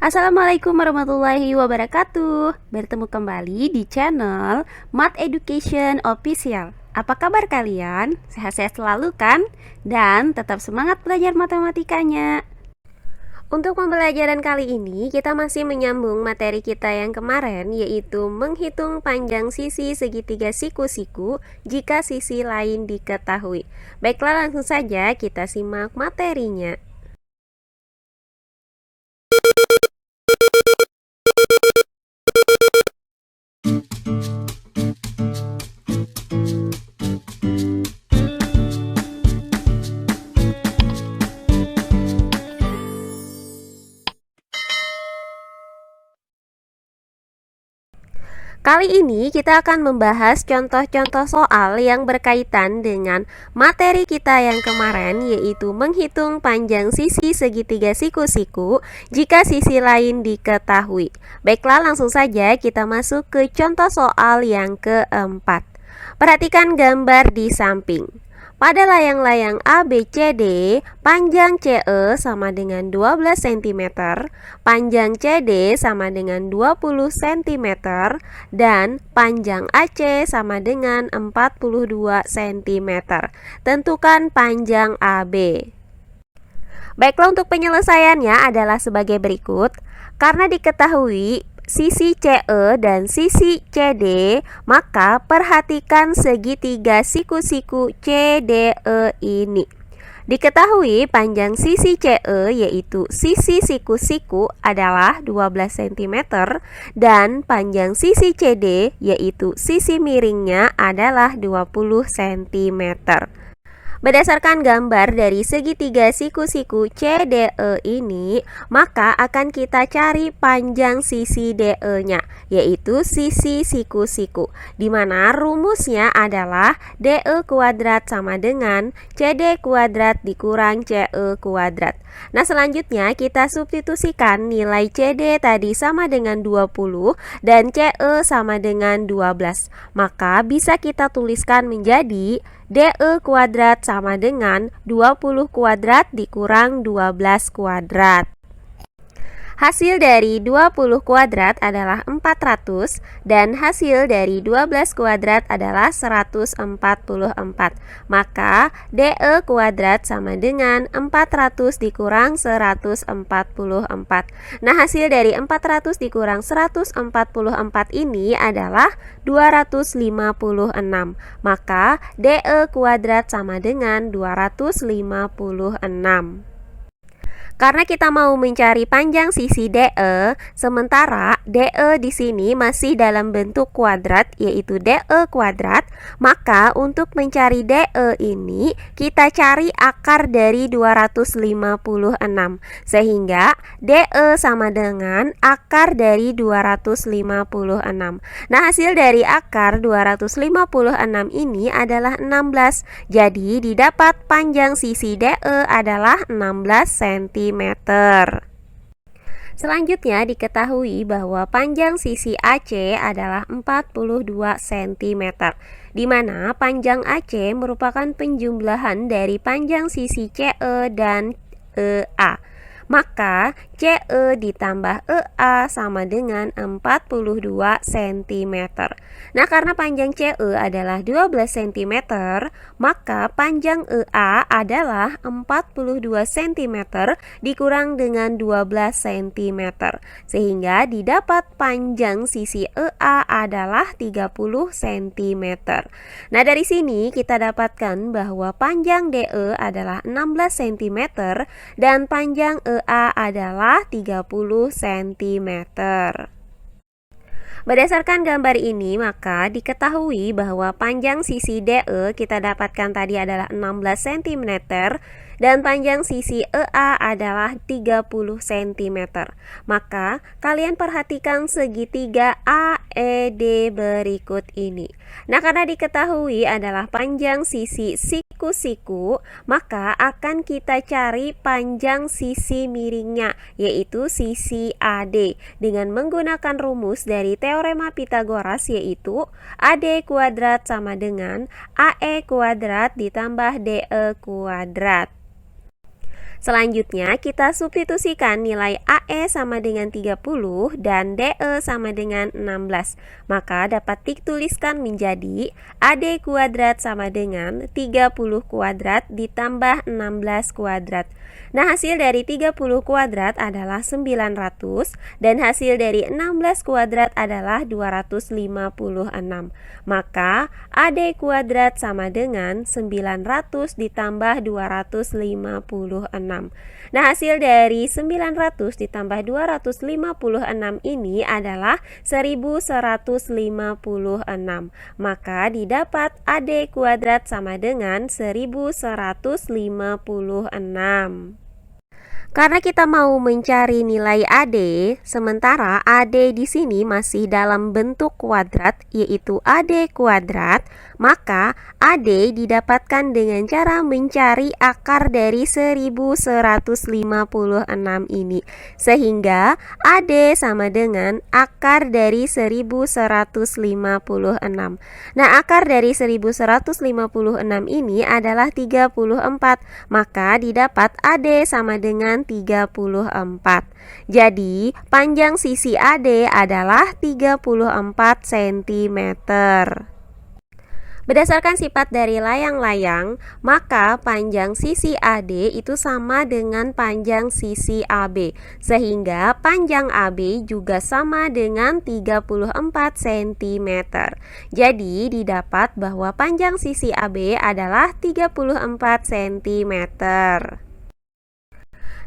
Assalamualaikum warahmatullahi wabarakatuh. Bertemu kembali di channel Math Education Official. Apa kabar kalian? Sehat-sehat selalu kan? Dan tetap semangat belajar matematikanya. Untuk pembelajaran kali ini kita masih menyambung materi kita yang kemarin, yaitu menghitung panjang sisi segitiga siku-siku jika sisi lain diketahui. Baiklah, langsung saja kita simak materinya. Kali ini kita akan membahas contoh-contoh soal yang berkaitan dengan materi kita yang kemarin, yaitu menghitung panjang sisi segitiga siku-siku jika sisi lain diketahui. Baiklah, langsung saja kita masuk ke contoh soal yang keempat. Perhatikan gambar di samping. Pada layang-layang ABCD, panjang CE sama dengan 12 cm, panjang CD sama dengan 20 cm, dan panjang AC sama dengan 42 cm. Tentukan panjang AB. Baiklah, untuk penyelesaiannya adalah sebagai berikut. Karena diketahui sisi CE dan sisi CD, maka perhatikan segitiga siku-siku CDE ini. Diketahui panjang sisi CE yaitu sisi siku-siku adalah 12 cm dan panjang sisi CD yaitu sisi miringnya adalah 20 cm. Berdasarkan gambar dari segitiga siku-siku CDE ini, maka akan kita cari panjang sisi DE-nya, yaitu sisi siku-siku, di mana rumusnya adalah DE kuadrat sama dengan CD kuadrat dikurang CE kuadrat. Nah, selanjutnya kita substitusikan nilai CD tadi sama dengan 20 dan CE sama dengan 12. Maka bisa kita tuliskan menjadi DE kuadrat sama dengan 20 kuadrat dikurang 12 kuadrat. Hasil dari 20 kuadrat adalah 400 dan hasil dari 12 kuadrat adalah 144. Maka DE kuadrat sama dengan 400 dikurang 144. Nah, hasil dari 400 dikurang 144 ini adalah 256. Maka DE kuadrat sama dengan 256. Karena kita mau mencari panjang sisi DE, sementara DE di sini masih dalam bentuk kuadrat, yaitu DE kuadrat, maka untuk mencari DE ini kita cari akar dari 256, sehingga DE sama dengan akar dari 256. Nah, hasil dari akar 256 ini adalah 16. Jadi didapat panjang sisi DE adalah 16 cm. Selanjutnya diketahui bahwa panjang sisi AC adalah 42 cm, di mana panjang AC merupakan penjumlahan dari panjang sisi CE dan EA. Maka CE ditambah EA sama dengan 42 cm. Nah, karena panjang CE adalah 12 cm, maka panjang EA adalah 42 cm dikurang dengan 12 cm, sehingga didapat panjang sisi EA adalah 30 cm. Nah, dari sini kita dapatkan bahwa panjang DE adalah 16 cm dan panjang EA adalah 30 cm. Berdasarkan gambar ini, maka diketahui bahwa panjang sisi DE kita dapatkan tadi adalah 16 cm dan panjang sisi EA adalah 30 cm. Maka kalian perhatikan segitiga AED berikut ini. Nah, karena diketahui adalah panjang sisi siku-siku, maka akan kita cari panjang sisi miringnya, yaitu sisi AD, dengan menggunakan rumus dari teorema Pythagoras, yaitu AD kuadrat sama dengan AE kuadrat ditambah DE kuadrat. Selanjutnya kita substitusikan nilai AE sama dengan 30 dan DE sama dengan 16. Maka dapat dituliskan menjadi AD kuadrat sama dengan 30 kuadrat ditambah 16 kuadrat. Nah, hasil dari 30 kuadrat adalah 900 dan hasil dari 16 kuadrat adalah 256. Maka AD kuadrat sama dengan 900 ditambah 256. Nah, hasil dari 900 ditambah 256 ini adalah 1156. Maka didapat AD kuadrat sama dengan 1156. Karena kita mau mencari nilai AD, sementara AD di sini masih dalam bentuk kuadrat, yaitu AD kuadrat, maka AD didapatkan dengan cara mencari akar dari 1156 ini. Sehingga AD sama dengan akar dari 1156. Nah, akar dari 1156 ini adalah 34, maka didapat AD sama dengan 34. Jadi, panjang sisi AD adalah 34 cm. Berdasarkan sifat dari layang-layang, maka panjang sisi AD itu sama dengan panjang sisi AB, sehingga panjang AB juga sama dengan 34 cm. Jadi, didapat bahwa panjang sisi AB adalah 34 cm.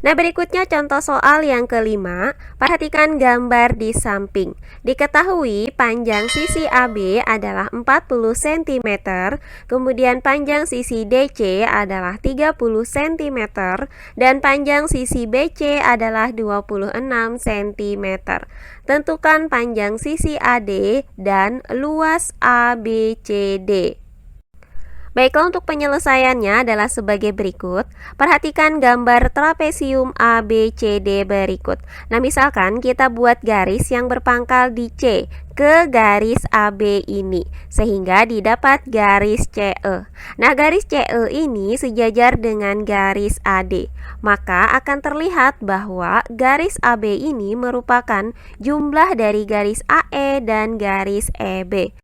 Nah, berikutnya contoh soal yang kelima. Perhatikan gambar di samping. Diketahui panjang sisi AB adalah 40 cm, kemudian panjang sisi DC adalah 30 cm, dan panjang sisi BC adalah 26 cm. Tentukan panjang sisi AD dan luas ABCD. Baiklah, untuk penyelesaiannya adalah sebagai berikut. Perhatikan gambar trapesium ABCD berikut. Nah, misalkan kita buat garis yang berpangkal di C ke garis AB ini, sehingga didapat garis CE. Nah, garis CE ini sejajar dengan garis AD. Maka akan terlihat bahwa garis AB ini merupakan jumlah dari garis AE dan garis EB.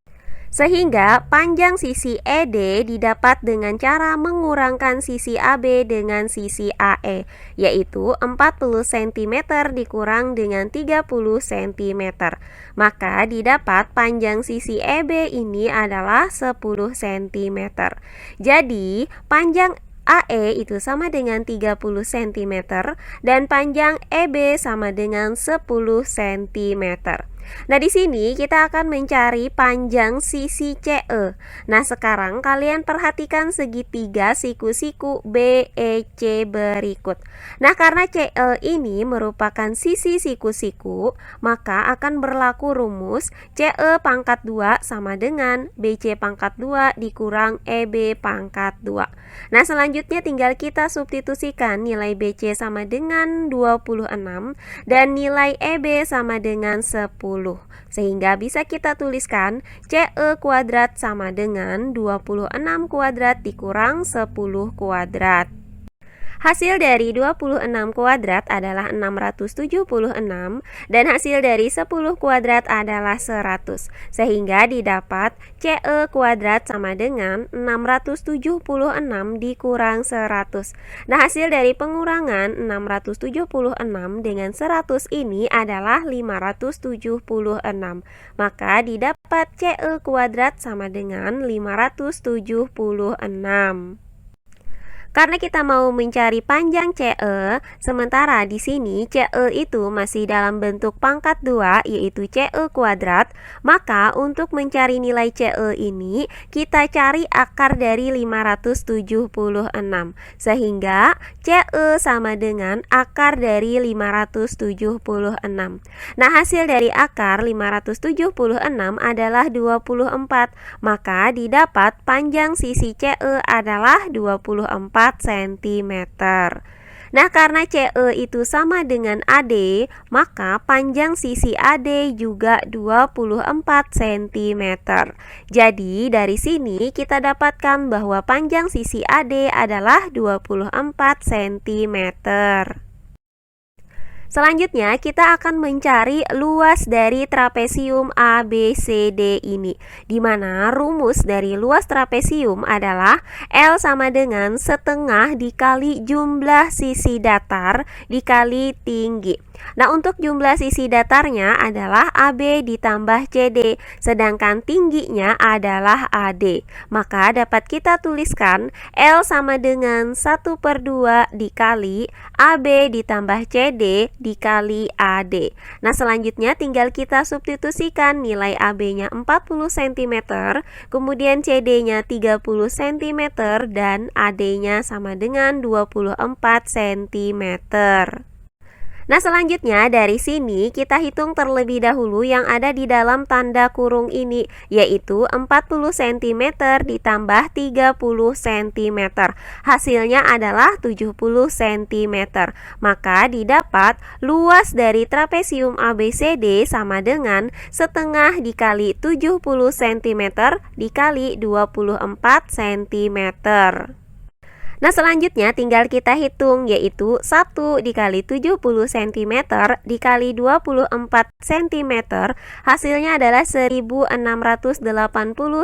Sehingga panjang sisi ED didapat dengan cara mengurangkan sisi AB dengan sisi AE, yaitu 40 cm dikurang dengan 30 cm. Maka didapat panjang sisi EB ini adalah 10 cm. Jadi, panjang AE itu sama dengan 30 cm dan panjang EB sama dengan 10 cm. Nah, di sini kita akan mencari panjang sisi CE. Nah, sekarang kalian perhatikan segitiga siku-siku BEC berikut. Nah, karena CE ini merupakan sisi siku-siku, maka akan berlaku rumus CE pangkat 2 sama dengan BC pangkat 2 dikurang EB pangkat 2. Nah, selanjutnya tinggal kita substitusikan nilai BC sama dengan 26 dan nilai EB sama dengan 10. Sehingga bisa kita tuliskan CE kuadrat sama dengan 26 kuadrat dikurang 10 kuadrat. Hasil dari 26 kuadrat adalah 676 dan hasil dari 10 kuadrat adalah 100. Sehingga didapat CE kuadrat sama dengan 676 dikurang 100. Nah, hasil dari pengurangan 676 dengan 100 ini adalah 576. Maka didapat CE kuadrat sama dengan 576. Karena kita mau mencari panjang CE, sementara di sini CE itu masih dalam bentuk pangkat 2, yaitu CE kuadrat, maka untuk mencari nilai CE ini, kita cari akar dari 576. Sehingga CE sama dengan akar dari 576. Nah, hasil dari akar 576 adalah 24, maka didapat panjang sisi CE adalah 24 cm. Nah, karena CE itu sama dengan AD, maka panjang sisi AD juga 24 cm. Jadi, dari sini kita dapatkan bahwa panjang sisi AD adalah 24 cm. Selanjutnya, kita akan mencari luas dari trapesium ABCD ini, di mana rumus dari luas trapesium adalah L sama dengan setengah dikali jumlah sisi datar dikali tinggi. Nah, untuk jumlah sisi datarnya adalah AB ditambah CD, sedangkan tingginya adalah AD. Maka dapat kita tuliskan L sama dengan 1/2 dikali AB ditambah CD dikali AD. Nah, selanjutnya tinggal kita substitusikan nilai AB-nya 40 cm, kemudian CD-nya 30 cm, dan AD-nya sama dengan 24 cm. Nah, selanjutnya dari sini kita hitung terlebih dahulu yang ada di dalam tanda kurung ini, yaitu 40 cm ditambah 30 cm. Hasilnya adalah 70 cm. Maka didapat luas dari trapesium ABCD sama dengan setengah dikali 70 cm dikali 24 cm. Nah, selanjutnya tinggal kita hitung, yaitu 1 dikali 70 cm dikali 24 cm, hasilnya adalah 1680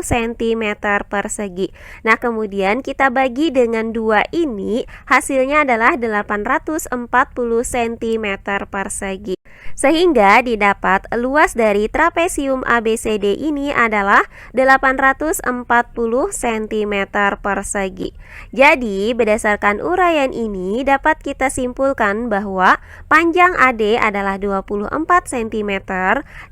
cm persegi. Nah, kemudian kita bagi dengan 2 ini, hasilnya adalah 840 cm persegi. Sehingga didapat luas dari trapesium ABCD ini adalah 840 cm persegi. Jadi, berdasarkan uraian ini dapat kita simpulkan bahwa panjang AD adalah 24 cm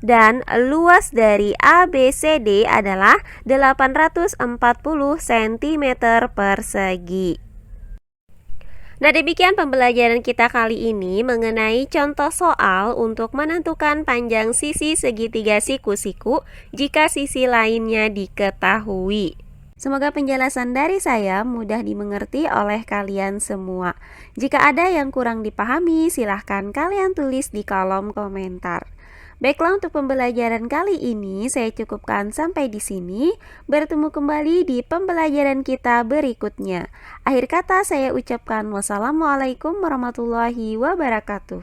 dan luas dari ABCD adalah 840 cm persegi. Nah, demikian pembelajaran kita kali ini mengenai contoh soal untuk menentukan panjang sisi segitiga siku-siku jika sisi lainnya diketahui. Semoga penjelasan dari saya mudah dimengerti oleh kalian semua. Jika ada yang kurang dipahami, silahkan kalian tulis di kolom komentar. Baiklah, untuk pembelajaran kali ini saya cukupkan sampai di sini. Bertemu kembali di pembelajaran kita berikutnya. Akhir kata saya ucapkan wassalamualaikum warahmatullahi wabarakatuh.